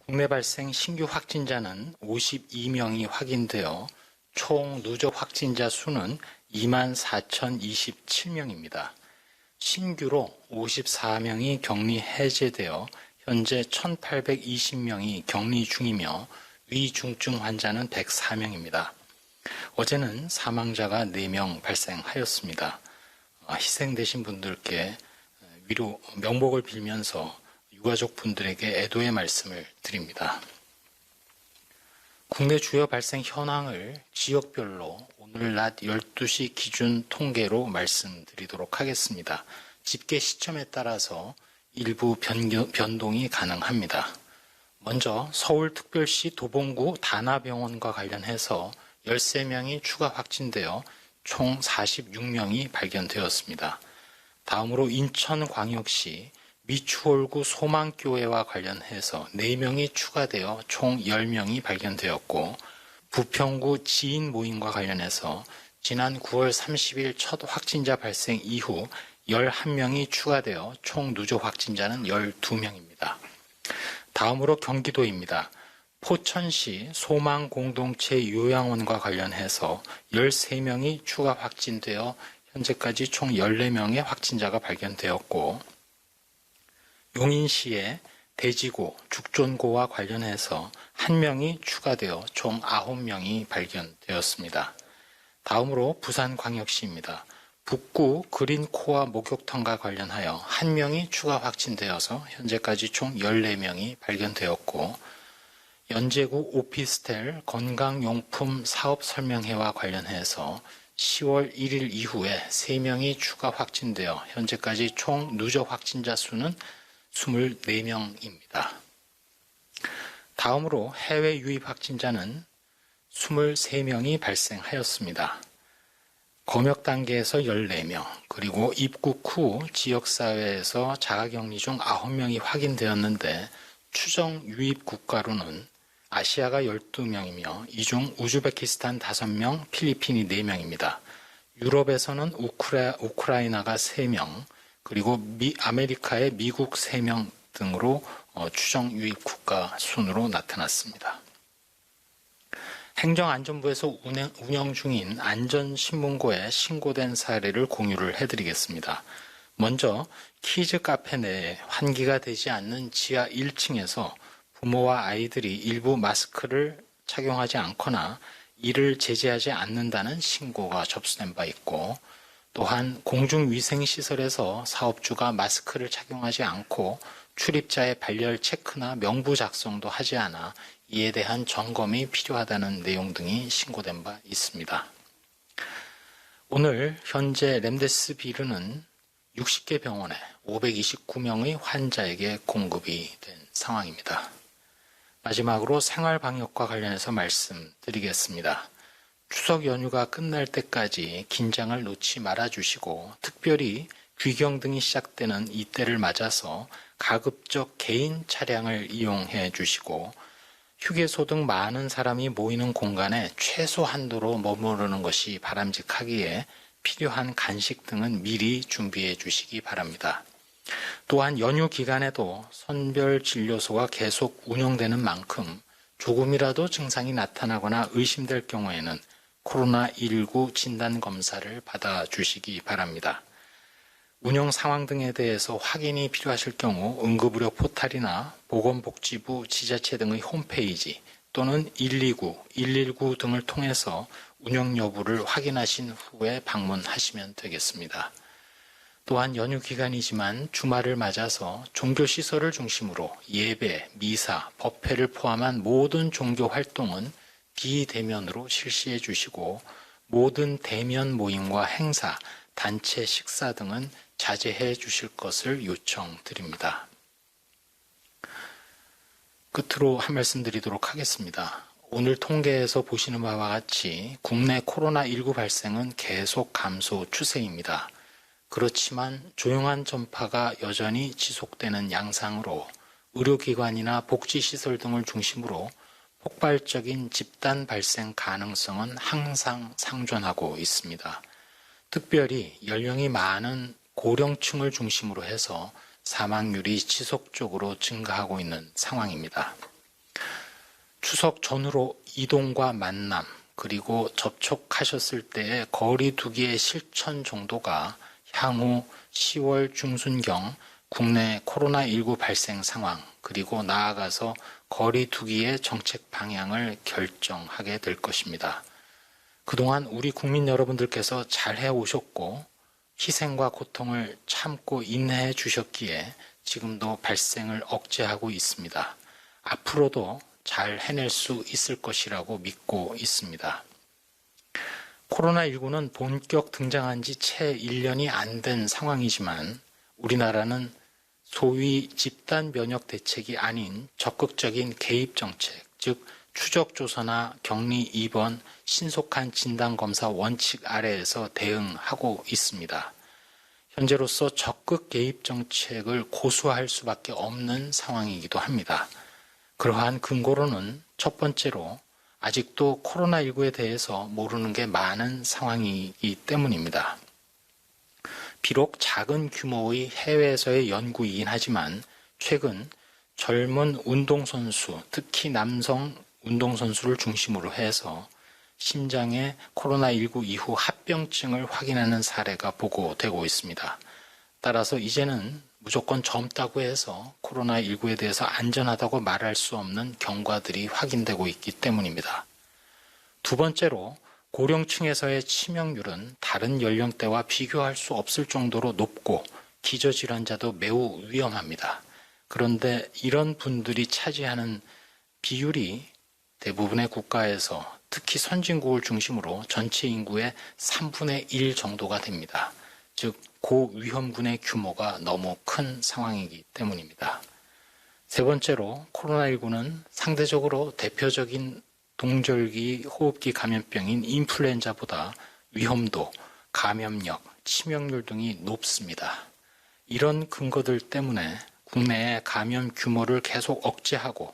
국내 발생 신규 확진자는 52명이 확인되어 총 누적 확진자 수는 24,027명입니다. 신규로 54명이 격리 해제되어 현재 1,820명이 격리 중이며 위중증 환자는 104명입니다. 어제는 사망자가 4명 발생하였습니다. 희생되신 분들께 위로 명복을 빌면서 유가족 분들에게 애도의 말씀을 드립니다. 국내 주요 발생 현황을 지역별로 오늘 낮 12시 기준 통계로 말씀드리도록 하겠습니다. 집계 시점에 따라서 일부 변동이 가능합니다. 먼저 서울특별시 도봉구 다나병원과 관련해서 13명이 추가 확진되어 총 46명이 발견되었습니다. 다음으로 인천광역시 미추홀구 소망교회와 관련해서 4명이 추가되어 총 10명이 발견되었고, 부평구 지인 모임과 관련해서 지난 9월 30일 첫 확진자 발생 이후 11명이 추가되어 총 누적 확진자는 12명입니다. 다음으로 경기도입니다. 포천시 소망공동체 요양원과 관련해서 13명이 추가 확진되어 현재까지 총 14명의 확진자가 발견되었고, 용인시의 대지고, 죽전고와 관련해서 1명이 추가되어 총 9명이 발견되었습니다. 다음으로 부산광역시입니다. 북구 그린코아 목욕탕과 관련하여 1명이 추가 확진되어서 현재까지 총 14명이 발견되었고, 연제구 오피스텔 건강용품 사업설명회와 관련해서 10월 1일 이후에 3명이 추가 확진되어 현재까지 총 누적 확진자 수는 24명입니다. 다음으로 해외 유입 확진자는 23명이 발생하였습니다. 검역 단계에서 14명, 그리고 입국 후 지역사회에서 자가격리 중 9명이 확인되었는데, 추정 유입 국가로는 아시아가 12명이며 이 중 우즈베키스탄 5명, 필리핀이 4명입니다. 유럽에서는 우크라이나가 3명, 그리고 아메리카의 미국 3명 등으로 추정 유입 국가 순으로 나타났습니다. 행정안전부에서 운영 중인 안전신문고에 신고된 사례를 공유를 해드리겠습니다. 먼저 키즈 카페 내에 환기가 되지 않는 지하 1층에서 부모와 아이들이 일부 마스크를 착용하지 않거나 이를 제재하지 않는다는 신고가 접수된 바 있고, 또한 공중위생시설에서 사업주가 마스크를 착용하지 않고 출입자의 발열 체크나 명부 작성도 하지 않아 이에 대한 점검이 필요하다는 내용 등이 신고된 바 있습니다. 오늘 현재 렘데스비르는 60개 병원에 529명의 환자에게 공급이 된 상황입니다. 마지막으로 생활방역과 관련해서 말씀드리겠습니다. 추석 연휴가 끝날 때까지 긴장을 놓지 말아주시고, 특별히 귀경 등이 시작되는 이때를 맞아서 가급적 개인 차량을 이용해 주시고, 휴게소 등 많은 사람이 모이는 공간에 최소 한도로 머무르는 것이 바람직하기에 필요한 간식 등은 미리 준비해 주시기 바랍니다. 또한 연휴 기간에도 선별진료소가 계속 운영되는 만큼 조금이라도 증상이 나타나거나 의심될 경우에는 코로나19 진단검사를 받아주시기 바랍니다. 운영 상황 등에 대해서 확인이 필요하실 경우 응급의료 포탈이나 보건복지부 지자체 등의 홈페이지 또는 129, 119 등을 통해서 운영 여부를 확인하신 후에 방문하시면 되겠습니다. 또한 연휴 기간이지만 주말을 맞아서 종교시설을 중심으로 예배, 미사, 법회를 포함한 모든 종교 활동은 비대면으로 실시해 주시고, 모든 대면 모임과 행사, 단체 식사 등은 자제해 주실 것을 요청드립니다. 끝으로 한 말씀 드리도록 하겠습니다. 오늘 통계에서 보시는 바와 같이 국내 코로나19 발생은 계속 감소 추세입니다. 그렇지만 조용한 전파가 여전히 지속되는 양상으로 의료기관이나 복지시설 등을 중심으로 폭발적인 집단 발생 가능성은 항상 상존하고 있습니다. 특별히 연령이 많은 고령층을 중심으로 해서 사망률이 지속적으로 증가하고 있는 상황입니다. 추석 전후로 이동과 만남, 그리고 접촉하셨을 때의 거리 두기의 실천 정도가 향후 10월 중순경 국내 코로나19 발생 상황, 그리고 나아가서 거리 두기의 정책 방향을 결정하게 될 것입니다. 그동안 우리 국민 여러분들께서 잘 해오셨고 희생과 고통을 참고 인내해 주셨기에 지금도 발생을 억제하고 있습니다. 앞으로도 잘 해낼 수 있을 것이라고 믿고 있습니다. 코로나19는 본격 등장한 지 채 1년이 안 된 상황이지만 우리나라는 소위 집단 면역 대책이 아닌 적극적인 개입 정책, 즉 추적 조사나 격리 입원, 신속한 진단 검사 원칙 아래에서 대응하고 있습니다. 현재로서 적극 개입 정책을 고수할 수밖에 없는 상황이기도 합니다. 그러한 근거로는 첫 번째로 아직도 코로나19에 대해서 모르는 게 많은 상황이기 때문입니다. 비록 작은 규모의 해외에서의 연구이긴 하지만 최근 젊은 운동선수, 특히 남성 운동선수를 중심으로 해서 심장의 코로나19 이후 합병증을 확인하는 사례가 보고되고 있습니다. 따라서 이제는 무조건 젊다고 해서 코로나19에 대해서 안전하다고 말할 수 없는 경과들이 확인되고 있기 때문입니다. 두 번째로 고령층에서의 치명률은 다른 연령대와 비교할 수 없을 정도로 높고 기저질환자도 매우 위험합니다. 그런데 이런 분들이 차지하는 비율이 대부분의 국가에서 특히 선진국을 중심으로 전체 인구의 3분의 1 정도가 됩니다. 즉 고위험군의 규모가 너무 큰 상황이기 때문입니다. 세 번째로 코로나19는 상대적으로 대표적인 동절기 호흡기 감염병인 인플루엔자보다 위험도, 감염력, 치명률 등이 높습니다. 이런 근거들 때문에 국내의 감염 규모를 계속 억제하고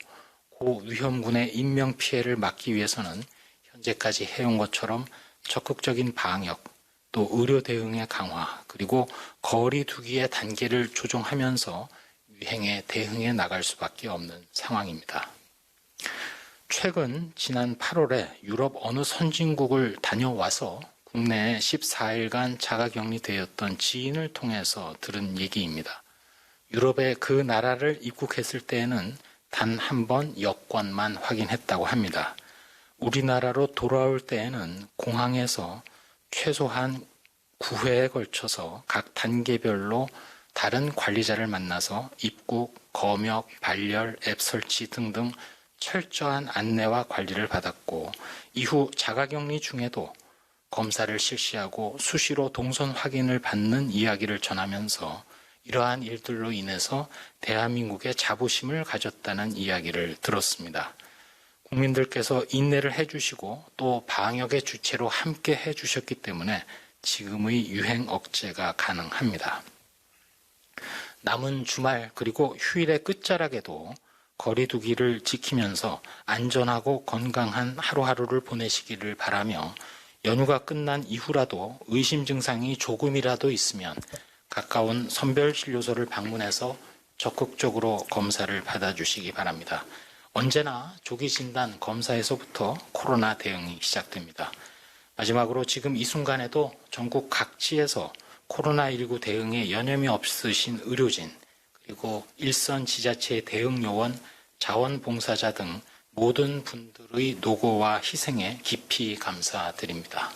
고위험군의 인명피해를 막기 위해서는 현재까지 해온 것처럼 적극적인 방역, 또 의료 대응의 강화, 그리고 거리 두기의 단계를 조정하면서 유행에 대응해 나갈 수밖에 없는 상황입니다. 최근 지난 8월에 유럽 어느 선진국을 다녀와서 국내에 14일간 자가격리되었던 지인을 통해서 들은 얘기입니다. 유럽의 그 나라를 입국했을 때에는 단 한 번 여권만 확인했다고 합니다. 우리나라로 돌아올 때에는 공항에서 최소한 9회에 걸쳐서 각 단계별로 다른 관리자를 만나서 입국, 검역, 발열, 앱 설치 등등 철저한 안내와 관리를 받았고 이후 자가격리 중에도 검사를 실시하고 수시로 동선 확인을 받는 이야기를 전하면서 이러한 일들로 인해서 대한민국의 자부심을 가졌다는 이야기를 들었습니다. 국민들께서 인내를 해주시고 또 방역의 주체로 함께 해주셨기 때문에 지금의 유행 억제가 가능합니다. 남은 주말 그리고 휴일의 끝자락에도 거리 두기를 지키면서 안전하고 건강한 하루하루를 보내시기를 바라며 연휴가 끝난 이후라도 의심 증상이 조금이라도 있으면 가까운 선별진료소를 방문해서 적극적으로 검사를 받아주시기 바랍니다. 언제나 조기 진단 검사에서부터 코로나 대응이 시작됩니다. 마지막으로 지금 이 순간에도 전국 각지에서 코로나19 대응에 여념이 없으신 의료진, 그리고 일선 지자체의 대응 요원, 자원봉사자 등 모든 분들의 노고와 희생에 깊이 감사드립니다.